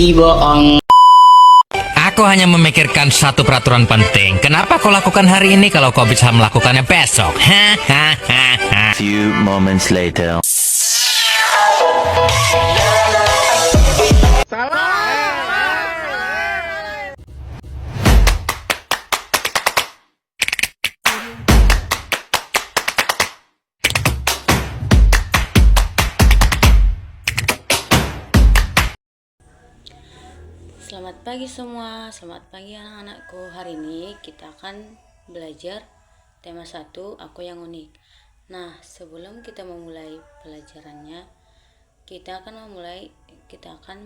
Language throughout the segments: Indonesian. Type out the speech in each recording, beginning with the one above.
bohong. Aku hanya memikirkan satu peraturan penting. Kenapa kau lakukan hari ini kalau kau bisa melakukannya besok? Hahaha. Few moments later. Selamat pagi semua, selamat pagi anak-anakku. Hari ini kita akan belajar tema 1, aku yang unik. Nah, sebelum kita memulai pelajarannya, kita akan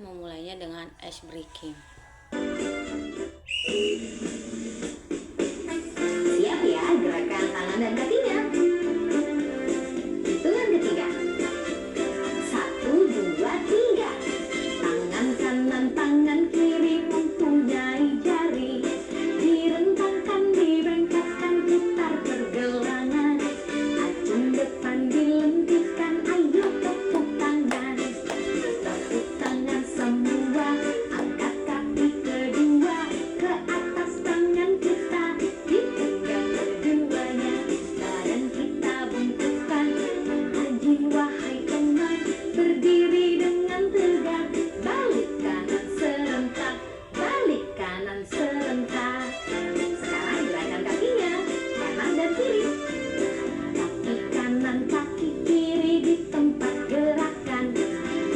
memulainya dengan ice breaking. Siap ya, gerakan tangan dan kakinya. Hitungan ketiga. 1, 2, 3. Tangan kanan, tangan kiri mempunyai jari. Direntangkan, dibengkakkan, putar pergelangan. Acung depan dilentikan, ayo tepuk tangan. Tepuk tangan semua, angkat kaki kedua. Ke atas tangan kita, dipegang keduanya. Badan kita bungkukan, rajin wahai teman. Berdiri dengan tegak, balik kanan serentak, balik kanan serentak. Sekarang gerakan kakinya, kanan dan kiri. Kaki kanan, kaki kiri di tempat gerakan.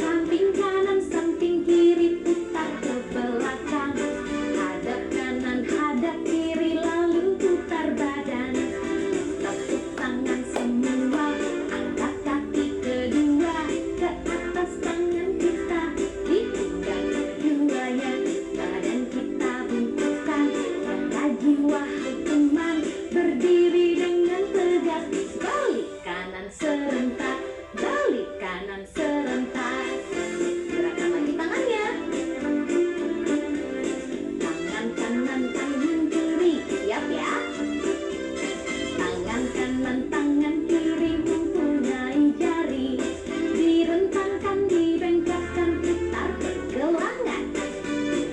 Samping kanan, samping kiri, putar ke belakang. Hadap kanan, hadap kiri, lalu putar badan. Tepuk tangan semua, angkat kaki kedua. Ke atas tangan kita, dipegang keduanya. Badan kita bungkukan, yang rajin wahai teman. Berdiri dengan tegak, balik kanan serentak, balik kanan serentak. Gerakan lagi tangannya. Tangan kanan, tangan kiri, siap ya. Tangan kanan, tangan kiri mempunyai jari. Direntangkan, dibengkakkan, putar pergelangan.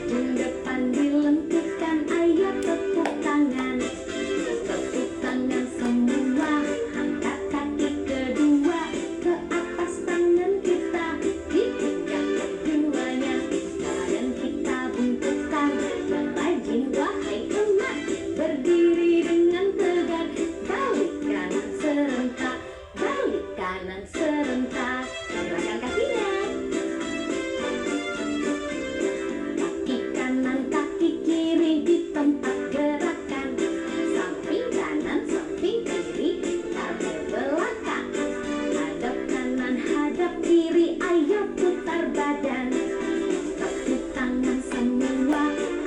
Ujung depan dilentikan, ayo tepuk tangan. Tepuk tangan semua, angkat kaki kedua. Ke atas tangan kita, dipegang keduanya. Badan kita bungkukan, yang rajin wahai teman. Berdiri dengan tegak, balik kanan serentak, balik kanan serentak. Gerakan kakinya. Kaki kanan, kaki kiri di tempat gerakan. Samping kanan, samping kiri, putar ke belakang. Hadap kanan, hadap kiri, ayo putar badan. Tepuk tangan semua,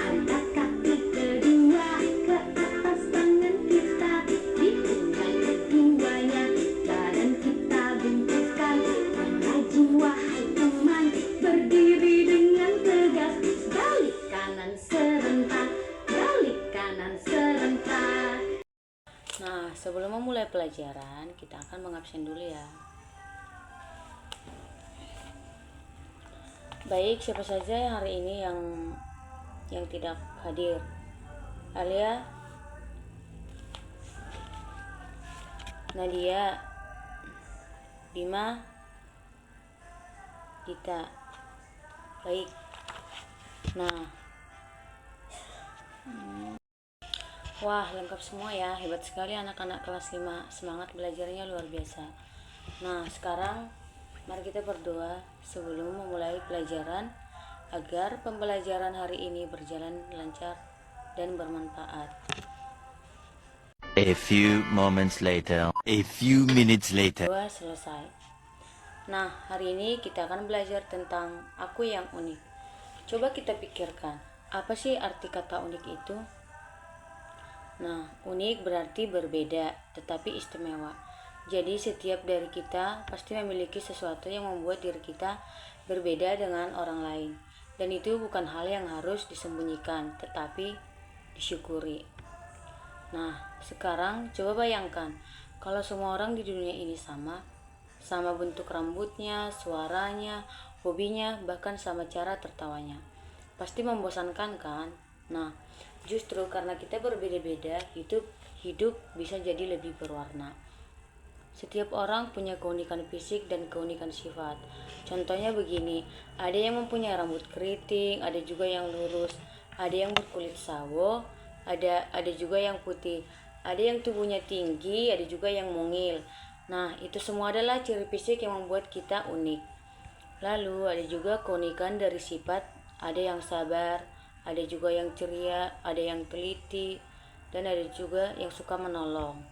angkat kaki kedua. Ke atas tangan kita, dipegang keduanya. Badan kita bungkukan, yang rajin wahai teman. Berdiri dengan tegak, balik kanan serentak, balik kanan serentak. Nah, sebelum memulai pelajaran, kita akan mengabsen dulu ya. Baik, siapa saja yang hari ini yang tidak hadir? Alia, Nadia, Bima, Dita. Baik. Nah, wah, lengkap semua ya. Hebat sekali anak-anak kelas 5. Semangat belajarnya luar biasa. Nah, sekarang mari kita berdoa sebelum memulai pelajaran agar pembelajaran hari ini berjalan lancar dan bermanfaat. A few moments later. A few minutes later. Doa selesai. Nah, hari ini kita akan belajar tentang aku yang unik. Coba kita pikirkan, apa sih arti kata unik itu? Nah, unik berarti berbeda, tetapi istimewa. Jadi setiap dari kita pasti memiliki sesuatu yang membuat diri kita berbeda dengan orang lain. Dan itu bukan hal yang harus disembunyikan, tetapi disyukuri. Nah, sekarang coba bayangkan kalau semua orang di dunia ini sama bentuk rambutnya, suaranya, hobinya, bahkan sama cara tertawanya. pasti membosankan kan? Nah, justru karena kita berbeda-beda, hidup bisa jadi lebih berwarna. Setiap orang punya keunikan fisik dan keunikan sifat. Contohnya begini, ada yang mempunyai rambut keriting, ada juga yang lurus, ada yang berkulit sawo, ada juga yang putih, ada yang tubuhnya tinggi, ada juga yang mungil. Nah, itu semua adalah ciri fisik yang membuat kita unik. Lalu ada juga keunikan dari sifat, ada yang sabar, ada juga yang ceria, ada yang teliti, dan ada juga yang suka menolong.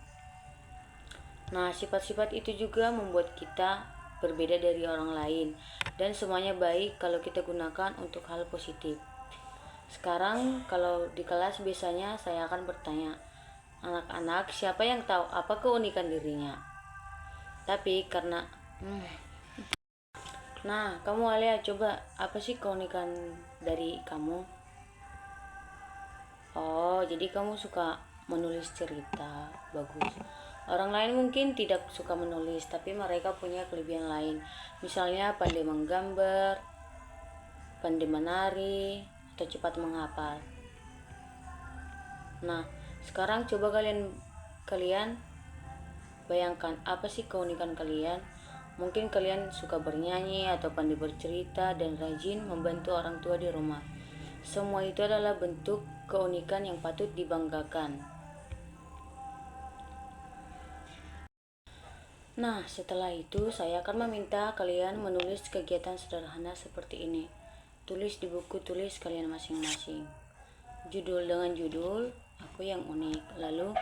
Nah, sifat-sifat itu juga membuat kita berbeda dari orang lain, dan semuanya baik kalau kita gunakan untuk hal positif. Sekarang kalau di kelas biasanya saya akan bertanya, anak-anak siapa yang tahu apa keunikan dirinya? Tapi karena Nah, kamu Alia, coba apa sih keunikan dari kamu? Oh, jadi kamu suka menulis cerita. Bagus. Orang lain mungkin tidak suka menulis, tapi mereka punya kelebihan lain. Misalnya pandai menggambar, pandai menari, atau cepat menghafal. Nah, sekarang coba kalian bayangkan apa sih keunikan kalian? Mungkin kalian suka bernyanyi atau pandai bercerita dan rajin membantu orang tua di rumah. Semua itu adalah bentuk keunikan yang patut dibanggakan. Nah, setelah itu saya akan meminta kalian menulis kegiatan sederhana seperti ini. Tulis di buku tulis kalian masing-masing. Judul dengan judul, aku yang unik. Lalu,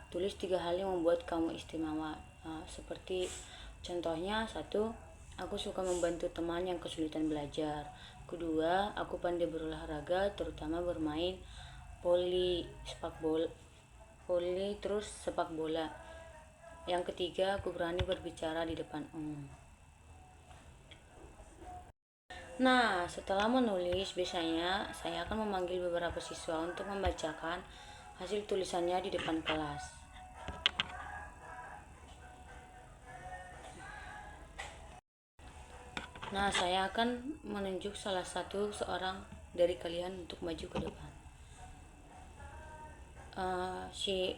tulis 3 hal yang membuat kamu istimewa. Seperti contohnya, 1, aku suka membantu teman yang kesulitan belajar. Kedua, aku pandai berolahraga, terutama bermain sepak bola. Yang ketiga, aku berani berbicara di depan umum. Nah, setelah menulis, biasanya saya akan memanggil beberapa siswa untuk membacakan hasil tulisannya di depan kelas. Nah, saya akan menunjuk seorang dari kalian untuk maju ke depan. Si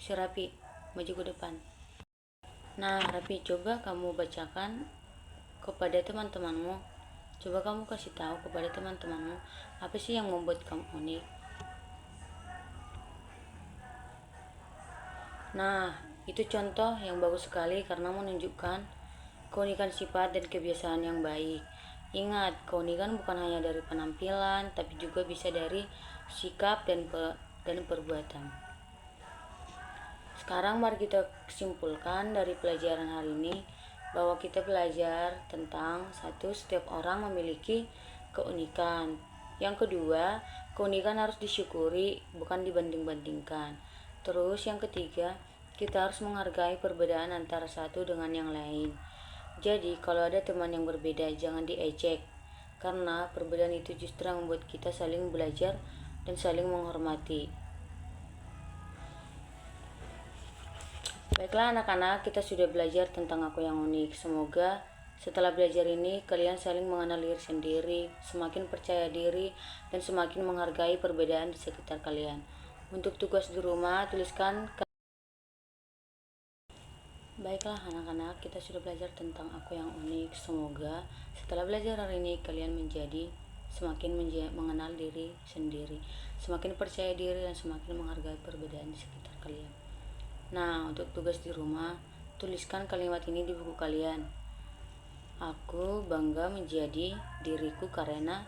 Rapi, maju ke depan. Nah, Rapi, coba kamu bacakan kepada teman-temanmu. Coba kamu kasih tahu kepada teman-temanmu apa sih yang membuat kamu unik. Nah, itu contoh yang bagus sekali karena menunjukkan keunikan sifat dan kebiasaan yang baik. Ingat, keunikan bukan hanya dari penampilan, tapi juga bisa dari sikap dan perbuatan. Sekarang mari kita simpulkan dari pelajaran hari ini bahwa kita belajar tentang 1, setiap orang memiliki keunikan. Yang kedua, keunikan harus disyukuri, bukan dibanding-bandingkan. Terus yang ketiga, kita harus menghargai perbedaan antara satu dengan yang lain. Jadi, kalau ada teman yang berbeda, jangan diejek, karena perbedaan itu justru membuat kita saling belajar dan saling menghormati. Baiklah anak-anak, kita sudah belajar tentang aku yang unik. Semoga setelah belajar ini kalian saling mengenal diri sendiri, semakin percaya diri, dan semakin menghargai perbedaan di sekitar kalian. Untuk tugas di rumah, tuliskan. Baiklah anak-anak, kita sudah belajar tentang aku yang unik. Semoga setelah belajar hari ini kalian menjadi semakin mengenal diri sendiri, semakin percaya diri, dan semakin menghargai perbedaan di sekitar kalian. Nah, untuk tugas di rumah, tuliskan kalimat ini di buku kalian. Aku bangga menjadi diriku karena ...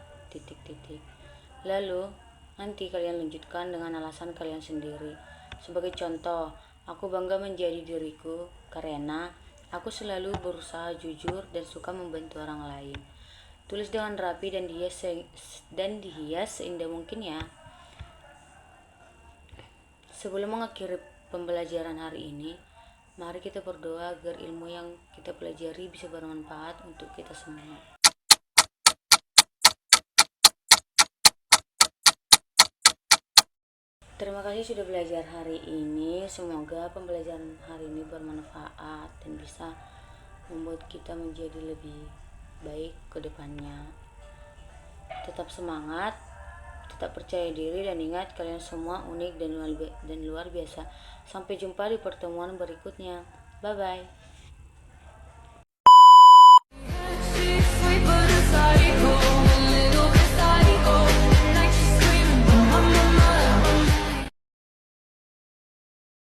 Lalu, nanti kalian lanjutkan dengan alasan kalian sendiri. Sebagai contoh, aku bangga menjadi diriku karena aku selalu berusaha jujur dan suka membantu orang lain. Tulis dengan rapi dan dihias seindah mungkin ya. Sebelum mengakhiri pembelajaran hari ini, mari kita berdoa agar ilmu yang kita pelajari bisa bermanfaat untuk kita semua. Terima kasih sudah belajar hari ini. Semoga pembelajaran hari ini bermanfaat dan bisa membuat kita menjadi lebih baik ke depannya. Tetap semangat, tetap percaya diri, dan ingat kalian semua unik dan luar biasa. Sampai jumpa di pertemuan berikutnya. Bye bye.